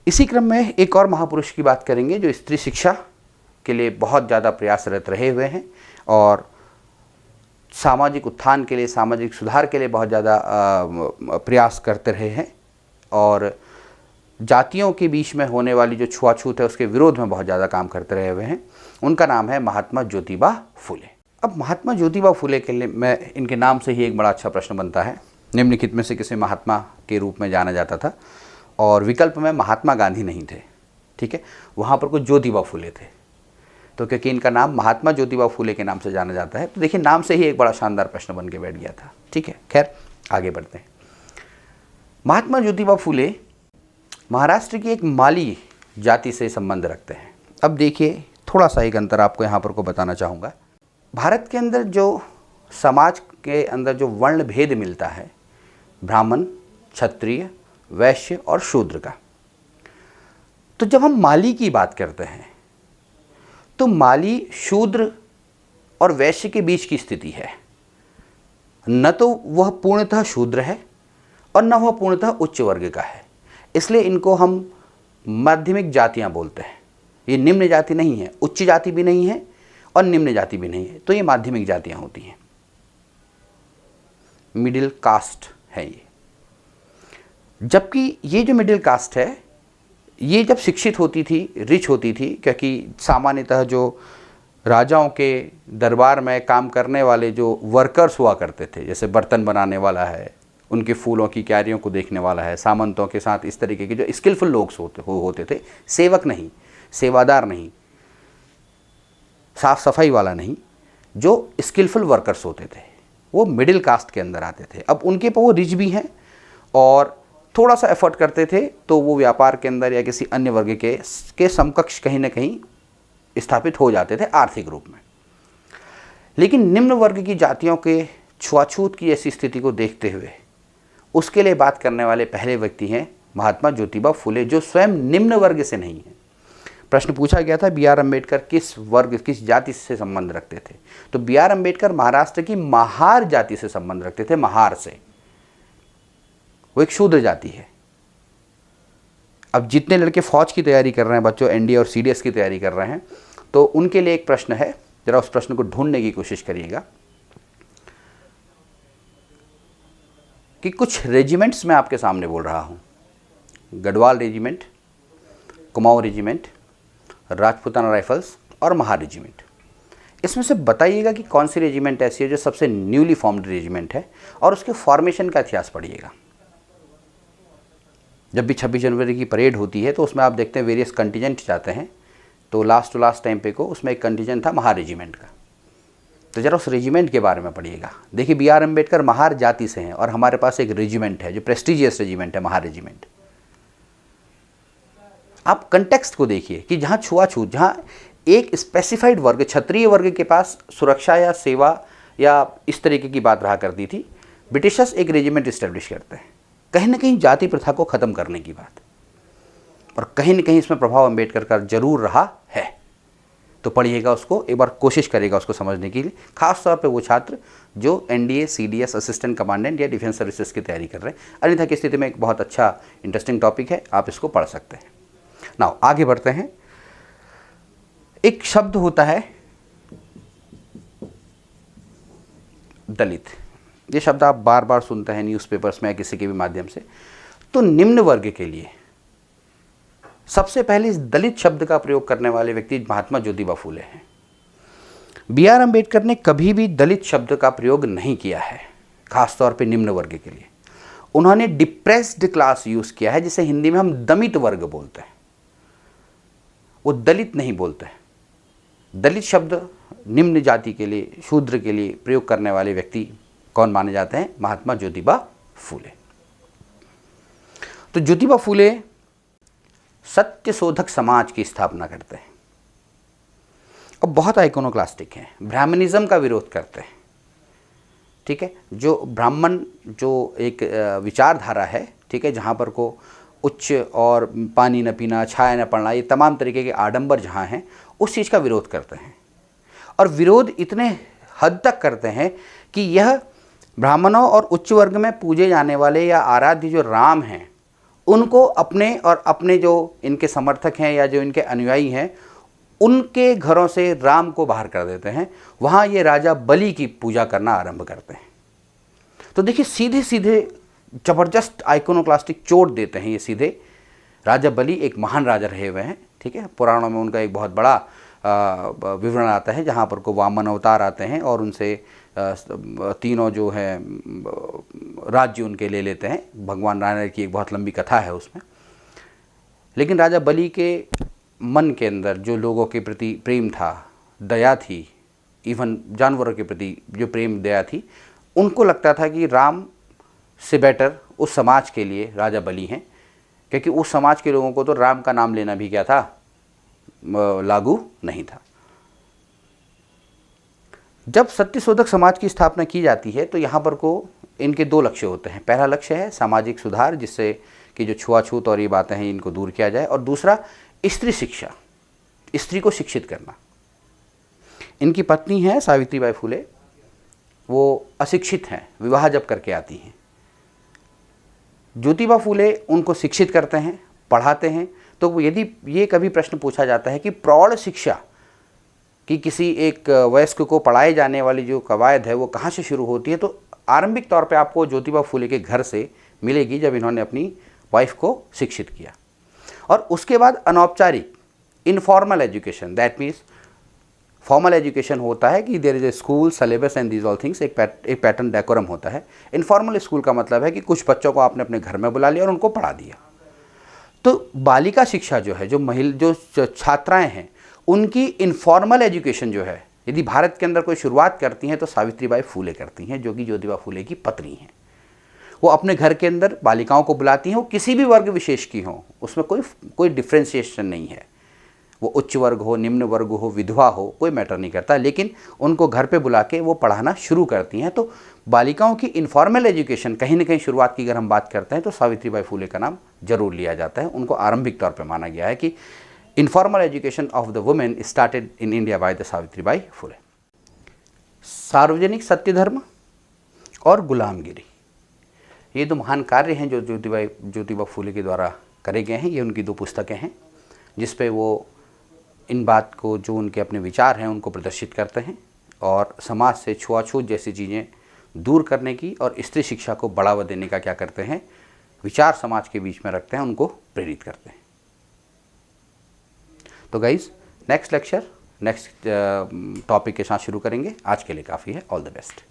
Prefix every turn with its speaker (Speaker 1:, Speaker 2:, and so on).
Speaker 1: इसी क्रम में एक और महापुरुष की बात करेंगे जो स्त्री शिक्षा के लिए बहुत ज़्यादा प्रयासरत रहे हुए हैं और सामाजिक उत्थान के लिए, सामाजिक सुधार के लिए बहुत ज़्यादा प्रयास करते रहे हैं और जातियों के बीच में होने वाली जो छुआछूत है उसके विरोध में बहुत ज़्यादा काम करते रहे हुए हैं। उनका नाम है महात्मा ज्योतिबा फुले। अब महात्मा ज्योतिबा फुले के लिए मैं इनके नाम से ही एक बड़ा अच्छा प्रश्न बनता है। निम्नलिखित में से किसे महात्मा के रूप में जाना जाता था? और विकल्प में महात्मा गांधी नहीं थे, ठीक है, वहाँ पर कुछ ज्योतिबा फुले थे। तो क्योंकि इनका नाम महात्मा ज्योतिबा फुले के नाम से जाना जाता है तो देखिए नाम से ही एक बड़ा शानदार प्रश्न बन के बैठ गया था, ठीक है। खैर आगे बढ़ते हैं। महात्मा ज्योतिबा फुले महाराष्ट्र की एक माली जाति से संबंध रखते हैं। अब देखिए थोड़ा सा एक अंतर आपको यहाँ पर को बताना चाहूँगा। भारत के अंदर जो समाज के अंदर जो वर्ण भेद मिलता है, ब्राह्मण, क्षत्रिय, वैश्य और शूद्र का, तो जब हम माली की बात करते हैं तो माली शूद्र और वैश्य के बीच की स्थिति है। न तो वह पूर्णतः शूद्र है और न वह पूर्णतः उच्च वर्ग का है, इसलिए इनको हम माध्यमिक जातियां बोलते हैं। ये निम्न जाति नहीं है, उच्च जाति भी नहीं है और निम्न जाति भी नहीं है, तो ये माध्यमिक जातियां होती हैं, मिडिल कास्ट है ये। जबकि ये जो मिडिल कास्ट है ये जब शिक्षित होती थी, रिच होती थी, क्योंकि सामान्यतः जो राजाओं के दरबार में काम करने वाले जो वर्कर्स हुआ करते थे, जैसे बर्तन बनाने वाला है, उनके फूलों की क्यारियों को देखने वाला है, सामंतों के साथ इस तरीके के जो स्किलफुल लोग होते थे, सेवक नहीं, सेवादार नहीं, साफ सफाई वाला नहीं, जो स्किलफुल वर्कर्स होते थे, वो मिडिल कास्ट के अंदर आते थे। अब उनके पर वो रिच भी हैं और थोड़ा सा एफर्ट करते थे तो वो व्यापार के अंदर या किसी अन्य वर्ग के समकक्ष कहीं ना कहीं स्थापित हो जाते थे आर्थिक रूप में। लेकिन निम्न वर्ग की जातियों के छुआछूत की ऐसी स्थिति को देखते हुए उसके लिए बात करने वाले पहले व्यक्ति हैं महात्मा ज्योतिबा फुले, जो स्वयं निम्न वर्ग से नहीं है। प्रश्न पूछा गया था बी.आर. अम्बेडकर किस वर्ग, किस जाति से संबंध रखते थे, तो बी.आर. अम्बेडकर महाराष्ट्र की महार जाति से संबंध रखते थे। महार से, वो एक शूद्र जाति है। अब जितने लड़के फौज की तैयारी कर रहे हैं बच्चों, एनडीए और सीडीएस की तैयारी कर रहे हैं, तो उनके लिए एक प्रश्न है, जरा उस प्रश्न को ढूंढने की कोशिश करिएगा कि कुछ रेजिमेंट्स मैं आपके सामने बोल रहा हूँ, Garhwal regiment, Kumaon regiment, Rajputana rifles और महार रेजिमेंट। इसमें से बताइएगा कि कौन सी रेजिमेंट ऐसी है जो सबसे न्यूली फॉर्म्ड रेजिमेंट है और उसके फॉर्मेशन का इतिहास पढ़िएगा। जब भी 26 जनवरी की परेड होती है तो उसमें आप देखते हैं वेरियस कंटिजेंट जाते हैं, तो लास्ट टू लास्ट टाइम पे को उसमें एक कंटिजेंट था महार रेजिमेंट का। तो जरा उस रेजिमेंट के बारे में पढ़िएगा। देखिए बी.आर. अम्बेडकर महार जाति से हैं और हमारे पास एक रेजिमेंट है जो प्रेस्टिजियस रेजिमेंट है, महार रेजिमेंट। आप कंटेक्स्ट को देखिए कि जहाँ छुआछूत, जहाँ एक स्पेसिफाइड वर्ग, क्षत्रिय वर्ग के पास सुरक्षा या सेवा या इस तरीके की बात रहा करती थी, ब्रिटिशर्स एक रेजिमेंट इस्टेब्लिश करते हैं, कहीं ना कहीं जाति प्रथा को ख़त्म करने की बात, और कहीं ना कहीं इसमें प्रभाव अम्बेडकर का जरूर रहा है। तो पढ़िएगा उसको, एक बार कोशिश करेगा उसको समझने के लिए, खास तौर पे वो छात्र जो एनडीए, सीडीएस, असिस्टेंट कमांडेंट या डिफेंस सर्विसेज की तैयारी कर रहे हैं। अन्यथा की स्थिति में एक बहुत अच्छा इंटरेस्टिंग टॉपिक है, आप इसको पढ़ सकते हैं। नाउ आगे बढ़ते हैं। एक शब्द होता है दलित, ये शब्द आप बार बार सुनते हैं न्यूज़पेपर्स में या किसी के भी माध्यम से। तो निम्न वर्ग के लिए सबसे पहले इस दलित शब्द का प्रयोग करने वाले व्यक्ति महात्मा ज्योतिबा फुले हैं। बी.आर. अम्बेडकर ने कभी भी दलित शब्द का प्रयोग नहीं किया है, खासतौर पे निम्न वर्ग के लिए। उन्होंने डिप्रेस्ड क्लास यूज़ किया है, जिसे हिंदी में हम दमित वर्ग बोलते हैं, वो दलित नहीं बोलते हैं। दलित शब्द निम्न जाति के लिए, शूद्र के लिए प्रयोग करने वाले व्यक्ति कौन माने जाते हैं? महात्मा ज्योतिबा फुले। तो ज्योतिबा फुले सत्य शोधक समाज की स्थापना करते हैं और बहुत आइकोनोक्लास्टिक हैं, ब्राह्मणिज्म का विरोध करते हैं, ठीक है। जो ब्राह्मण जो एक विचारधारा है, ठीक है, जहाँ पर को उच्च और पानी न पीना, छाया न पड़ना, ये तमाम तरीके के आडंबर जहाँ हैं, उस चीज़ का विरोध करते हैं। और विरोध इतने हद तक करते हैं कि यह ब्राह्मणों और उच्च वर्ग में पूजे जाने वाले या आराध्य जो राम हैं, उनको अपने और अपने जो इनके समर्थक हैं या जो इनके अनुयायी हैं उनके घरों से राम को बाहर कर देते हैं। वहाँ ये राजा बलि की पूजा करना आरंभ करते हैं। तो देखिए सीधे सीधे ज़बरदस्त आइकोनोक्लास्टिक चोट देते हैं ये सीधे। राजा बलि एक महान राजा रहे हुए हैं, ठीक है। पुराणों में उनका एक बहुत बड़ा विवरण आता है जहाँ पर को वामन अवतार आते हैं और उनसे तीनों जो है राज्य उनके ले लेते हैं। भगवान नारायण की एक बहुत लंबी कथा है उसमें। लेकिन राजा बलि के मन के अंदर जो लोगों के प्रति प्रेम था, दया थी, इवन जानवरों के प्रति जो प्रेम दया थी, उनको लगता था कि राम से बेटर उस समाज के लिए राजा बलि हैं, क्योंकि उस समाज के लोगों को तो राम का नाम लेना भी क्या था, लागू नहीं था। जब सत्यशोधक समाज की स्थापना की जाती है तो यहाँ पर को इनके दो लक्ष्य होते हैं। पहला लक्ष्य है सामाजिक सुधार, जिससे कि जो छुआछूत और ये बातें हैं इनको दूर किया जाए, और दूसरा स्त्री शिक्षा, स्त्री को शिक्षित करना। इनकी पत्नी है सावित्रीबाई फुले, वो अशिक्षित हैं, विवाह जब करके आती हैं। ज्योतिबा फुले उनको शिक्षित करते हैं, पढ़ाते हैं। तो यदि ये कभी प्रश्न पूछा जाता है कि प्रौढ़ शिक्षा कि किसी एक वयस्क को पढ़ाए जाने वाली जो कवायद है वो कहाँ से शुरू होती है, तो आरंभिक तौर पे आपको ज्योतिबा फुले के घर से मिलेगी, जब इन्होंने अपनी वाइफ को शिक्षित किया। और उसके बाद अनौपचारिक informal education, that means formal education होता है कि there is a school syllabus and these all things, एक पैटर्न डेकोरम होता है। इनफॉर्मल स्कूल का मतलब है कि कुछ बच्चों को आपने अपने घर में बुला लिया और उनको पढ़ा दिया। तो बालिका शिक्षा जो है, जो छात्राएं हैं, उनकी इनफॉर्मल एजुकेशन जो है, यदि भारत के अंदर कोई शुरुआत करती हैं तो सावित्रीबाई फुले करती हैं, जो कि ज्योतिबा फुले की पत्नी हैं। वो अपने घर के अंदर बालिकाओं को बुलाती हैं, वो किसी भी वर्ग विशेष की हों, उसमें कोई डिफ्रेंशिएशन नहीं है। वो उच्च वर्ग हो, निम्न वर्ग हो, विधवा हो, कोई मैटर नहीं करता, लेकिन उनको घर पे बुला के वो पढ़ाना शुरू करती हैं। तो बालिकाओं की इनफॉर्मल एजुकेशन कहीं ना कहीं शुरुआत की अगर हम बात करते हैं तो सावित्रीबाई फुले का नाम जरूर लिया जाता है। उनको आरंभिक तौर पर माना गया है कि informal education of the women started in India by the Savitribai Phule. Sarvajanik Satyadharma और गुलामगिरी, ये दो महान कार्य हैं जो ज्योतिबा फुले के द्वारा करे गए हैं। ये उनकी दो पुस्तकें हैं जिसपे वो इन बात को, जो उनके अपने विचार हैं, उनको प्रदर्शित करते हैं और समाज से छुआछूत जैसी चीज़ें दूर करने की और स्त्री शिक्षा को बढ़ावा देने का क्या करते हैं, विचार समाज के बीच में रखते हैं, उनको प्रेरित करते हैं। तो guys next lecture next topic के साथ शुरू करेंगे। आज के लिए काफ़ी है। All the best.